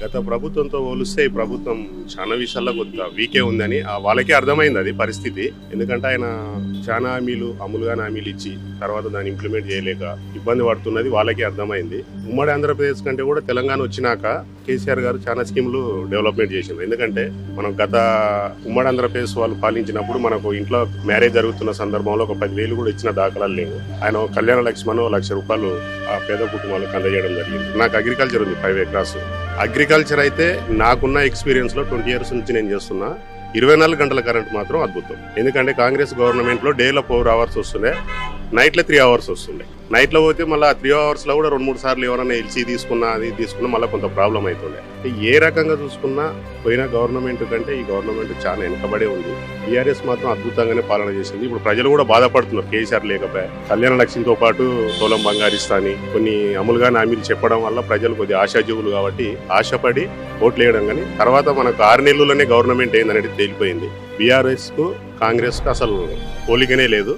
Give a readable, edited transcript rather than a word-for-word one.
గత ప్రభుత్వంతో పోలిస్తే ఈ ప్రభుత్వం చాలా విషయాల్లో కొద్దిగా వీకే ఉందని వాళ్ళకే అర్థమైంది అది పరిస్థితి. ఎందుకంటే ఆయన చాలా అమలుగా హామీలు ఇచ్చి తర్వాత దాన్ని ఇంప్లిమెంట్ చేయలేక ఇబ్బంది పడుతున్నది వాళ్ళకే అర్థమైంది. ఉమ్మడి ఆంధ్రప్రదేశ్ కంటే కూడా తెలంగాణ వచ్చినాక కేసీఆర్ గారు చాలా స్కీములు డెవలప్మెంట్ చేసింది. ఎందుకంటే మనం గత ఉమ్మడి ఆంధ్రప్రదేశ్ వాళ్ళు పాలించినప్పుడు మనకు ఇంట్లో మ్యారేజ్ జరుగుతున్న సందర్భంలో ఒక 10,000 కూడా ఇచ్చిన దాఖలాలు లేవు. ఆయన కళ్యాణ లక్ష్మణ్ ₹1,00,000 ఆ పేద కుటుంబాలకు అందజేయడం జరిగింది. నాకు అగ్రికల్చర్ ఉంది 5 ఎకరాస్. అగ్రికల్చర్ అయితే నాకున్న ఎక్స్పీరియన్స్ లో 20 years నుంచి నేను చేస్తున్నా. 24 గంటల కరెంట్ మాత్రం అద్భుతం. ఎందుకంటే కాంగ్రెస్ గవర్నమెంట్ లో డేలో 4 hours వస్తుండే, నైట్ లో 3 hours వస్తుండే. నైట్ లో పోతే మళ్ళీ 3 hours లో కూడా 2-3 సార్లు ఎవరైనా ఎల్సీ తీసుకున్నా మళ్ళీ కొంత ప్రాబ్లం అవుతుండే. ఏ రకంగా చూసుకున్నా పోయిన గవర్నమెంట్ కంటే ఈ గవర్నమెంట్ చాలా వెనకబడే ఉంది. బీఆర్ఎస్ మాత్రం అద్భుతంగానే పాలన చేసింది. ఇప్పుడు ప్రజలు కూడా బాధపడుతున్నారు కేసీఆర్ లేకపోయా. కళ్యాణ లక్ష్యంతో పాటు తోలం బంగారిస్తాని కొన్ని అమలుగా హామీలు చెప్పడం వల్ల ప్రజలు కొద్దిగా ఆశాజీవులు కాబట్టి ఆశపడి ఓట్లు వేయడం. కానీ తర్వాత మనకు 6 నెలల్లోనే గవర్నమెంట్ ఏందనేది తేలిపోయింది. బీఆర్ఎస్ కు కాంగ్రెస్ కు అసలు పోలికనే లేదు.